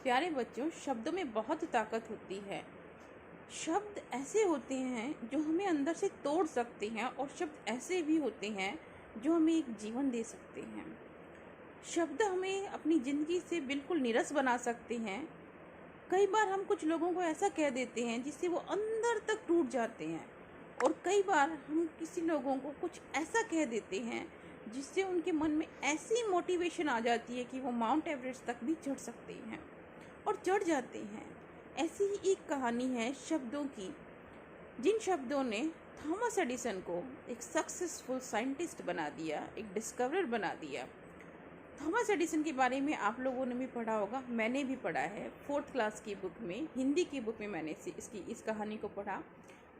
प्यारे बच्चों, शब्दों में बहुत ताकत होती है। शब्द ऐसे होते हैं जो हमें अंदर से तोड़ सकते हैं और शब्द ऐसे भी होते हैं जो हमें एक जीवन दे सकते हैं। शब्द हमें अपनी ज़िंदगी से बिल्कुल नीरस बना सकते हैं। कई बार हम कुछ लोगों को ऐसा कह देते हैं जिससे वो अंदर तक टूट जाते हैं, और कई बार हम किसी लोगों को कुछ ऐसा कह देते हैं जिससे उनके मन में ऐसी मोटिवेशन आ जाती है कि वो माउंट एवरेस्ट तक भी चढ़ सकते हैं और चढ़ जाते हैं। ऐसी ही एक कहानी है शब्दों की, जिन शब्दों ने थॉमस एडिसन को एक सक्सेसफुल साइंटिस्ट बना दिया, एक डिस्कवरर बना दिया। थॉमस एडिसन के बारे में आप लोगों ने भी पढ़ा होगा, मैंने भी पढ़ा है। 4th क्लास की बुक में, हिंदी की बुक में मैंने इस कहानी को पढ़ा,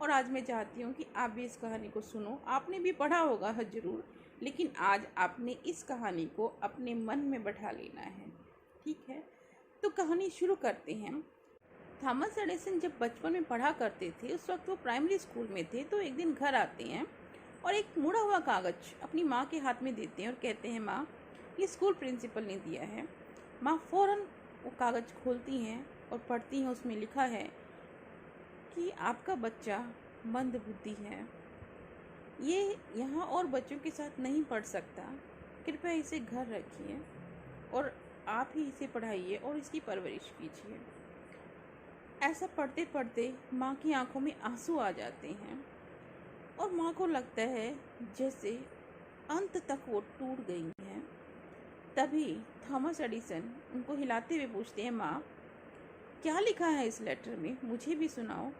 और आज मैं चाहती हूँ कि आप भी इस कहानी को सुनो। आपने भी पढ़ा होगा ज़रूर, लेकिन आज आपने इस कहानी को अपने मन में बैठा लेना है। ठीक है, तो कहानी शुरू करते हैं। थॉमस एडिसन जब बचपन में पढ़ा करते थे, उस वक्त वो प्राइमरी स्कूल में थे, तो एक दिन घर आते हैं और एक मुड़ा हुआ कागज़ अपनी माँ के हाथ में देते हैं और कहते हैं, माँ, ये स्कूल प्रिंसिपल ने दिया है। माँ फ़ौरन वो कागज़ खोलती हैं और पढ़ती हैं। उसमें लिखा है कि आपका बच्चा मंद बुद्धि है, ये यहाँ और बच्चों के साथ नहीं पढ़ सकता, कृपया इसे घर रखिए और आप ही इसे पढ़ाइए और इसकी परवरिश कीजिए। ऐसा पढ़ते पढ़ते माँ की आंखों में आंसू आ जाते हैं और माँ को लगता है जैसे अंत तक वो टूट गई हैं। तभी थॉमस एडिसन उनको हिलाते हुए पूछते हैं, माँ, क्या लिखा है इस लेटर में, मुझे भी सुनाओ।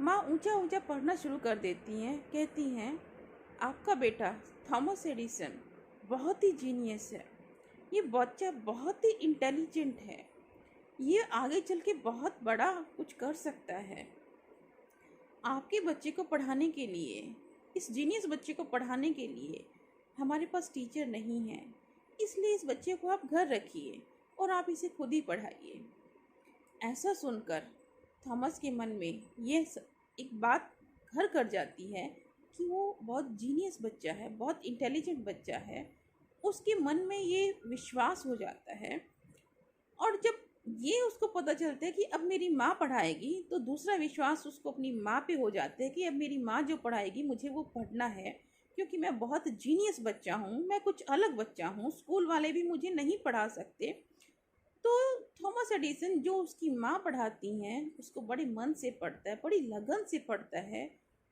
माँ ऊंचा ऊंचा पढ़ना शुरू कर देती हैं, कहती हैं, आपका बेटा थॉमस एडिसन बहुत ही जीनियस है, ये बच्चा बहुत ही इंटेलिजेंट है, ये आगे चल के बहुत बड़ा कुछ कर सकता है। आपके बच्चे को पढ़ाने के लिए, इस जीनियस बच्चे को पढ़ाने के लिए हमारे पास टीचर नहीं है, इसलिए इस बच्चे को आप घर रखिए और आप इसे खुद ही पढ़ाइए। ऐसा सुनकर थॉमस के मन में एक बात घर कर जाती है कि वो बहुत जीनियस बच्चा है, बहुत इंटेलिजेंट बच्चा है। उसके मन में ये विश्वास हो जाता है, और जब ये उसको पता चलता है कि अब मेरी माँ पढ़ाएगी, तो दूसरा विश्वास उसको अपनी माँ पे हो जाता है कि अब मेरी माँ जो पढ़ाएगी मुझे वो पढ़ना है, क्योंकि मैं बहुत जीनियस बच्चा हूँ, मैं कुछ अलग बच्चा हूँ, स्कूल वाले भी मुझे नहीं पढ़ा सकते। तो थॉमस एडिसन जो उसकी माँ पढ़ाती हैं उसको बड़े मन से पढ़ता है, बड़ी लगन से पढ़ता है,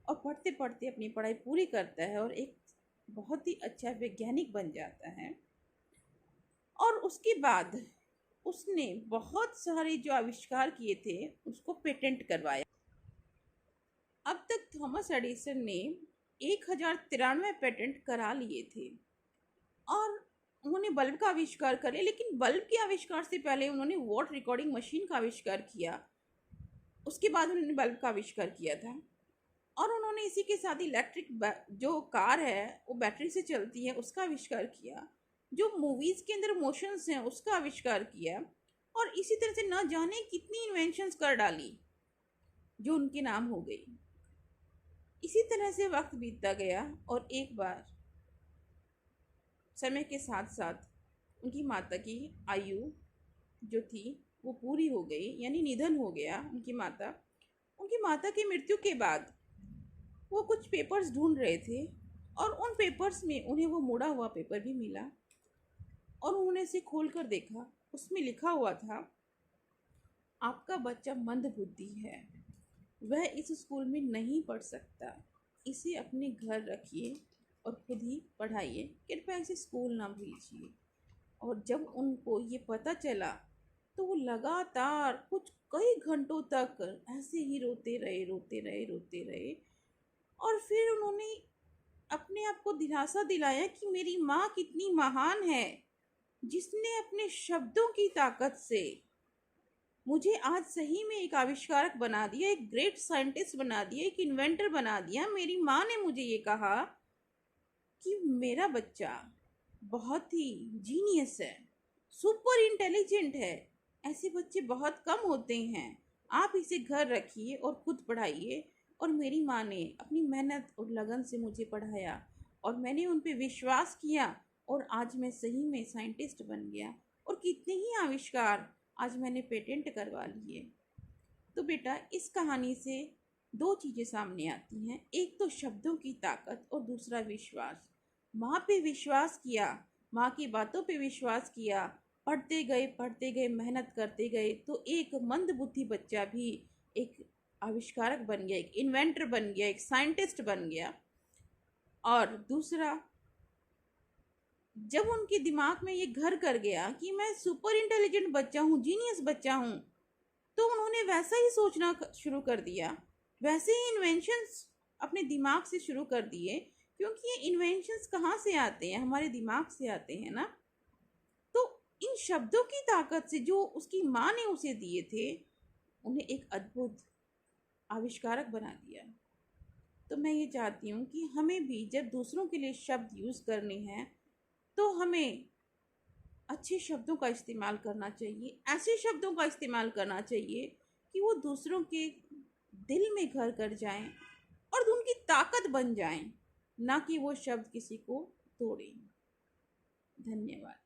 और पढ़ते पढ़ते अपनी पढ़ाई पूरी करता है और एक बहुत ही अच्छा वैज्ञानिक बन जाता है। और उसके बाद उसने बहुत सारे जो आविष्कार किए थे उसको पेटेंट करवाया। अब तक थॉमस एडिसन ने 1093 पेटेंट करा लिए थे, और उन्होंने बल्ब का आविष्कार करे, लेकिन बल्ब के आविष्कार से पहले उन्होंने वॉट रिकॉर्डिंग मशीन का आविष्कार किया। उसके बाद उन्होंने बल्ब का आविष्कार किया था, और उन्होंने इसी के साथ इलेक्ट्रिक जो कार है वो बैटरी से चलती है उसका आविष्कार किया, जो मूवीज़ के अंदर मोशंस हैं उसका आविष्कार किया, और इसी तरह से न जाने कितनी इन्वेंशंस कर डाली जो उनके नाम हो गई। इसी तरह से वक्त बीतता गया, और एक बार समय के साथ साथ उनकी माता की आयु जो थी वो पूरी हो गई, यानी निधन हो गया उनकी माता। उनकी माता की मृत्यु के बाद वो कुछ पेपर्स ढूंढ रहे थे, और उन पेपर्स में उन्हें वो मुड़ा हुआ पेपर भी मिला, और उन्होंने इसे खोल कर देखा। उसमें लिखा हुआ था, आपका बच्चा मंद बुद्धि है, वह इस स्कूल में नहीं पढ़ सकता, इसे अपने घर रखिए और खुद ही पढ़ाइए, कृपया इसे स्कूल ना भेजिए। और जब उनको ये पता चला तो वो लगातार कुछ कई घंटों तक ऐसे ही रोते रहे, रोते रहे, रोते रहे। और फिर उन्होंने अपने आप को दिलासा दिलाया कि मेरी माँ कितनी महान है, जिसने अपने शब्दों की ताकत से मुझे आज सही में एक आविष्कारक बना दिया, एक ग्रेट साइंटिस्ट बना दिया, एक इन्वेंटर बना दिया। मेरी माँ ने मुझे ये कहा कि मेरा बच्चा बहुत ही जीनियस है, सुपर इंटेलिजेंट है, ऐसे बच्चे बहुत कम होते हैं, आप इसे घर रखिए और खुद पढ़ाइए। और मेरी माँ ने अपनी मेहनत और लगन से मुझे पढ़ाया, और मैंने उन पे विश्वास किया, और आज मैं सही में साइंटिस्ट बन गया। और कितने ही आविष्कार आज मैंने पेटेंट करवा लिए। तो बेटा इस कहानी से दो चीज़ें सामने आती हैं, एक तो शब्दों की ताकत और दूसरा विश्वास। माँ पे विश्वास किया, माँ की बातों पे विश्वास किया, पढ़ते गए मेहनत करते गए, तो एक मंदबुद्धि बच्चा भी एक आविष्कारक बन गया, एक इन्वेंटर बन गया, एक साइंटिस्ट बन गया। और दूसरा, जब उनके दिमाग में ये घर कर गया कि मैं सुपर इंटेलिजेंट बच्चा हूँ, जीनियस बच्चा हूँ, तो उन्होंने वैसा ही सोचना शुरू कर दिया, वैसे ही इन्वेंशंस अपने दिमाग से शुरू कर दिए। क्योंकि ये इन्वेंशंस कहाँ से आते हैं? हमारे दिमाग से आते हैं ना। तो इन शब्दों की ताकत से जो उसकी माँ ने उसे दिए थे, उन्हें एक अद्भुत आविष्कारक बना दिया। तो मैं ये चाहती हूँ कि हमें भी जब दूसरों के लिए शब्द यूज़ करने हैं, तो हमें अच्छे शब्दों का इस्तेमाल करना चाहिए, ऐसे शब्दों का इस्तेमाल करना चाहिए कि वो दूसरों के दिल में घर कर जाएं और उनकी ताकत बन जाएं, ना कि वो शब्द किसी को तोड़ें। धन्यवाद।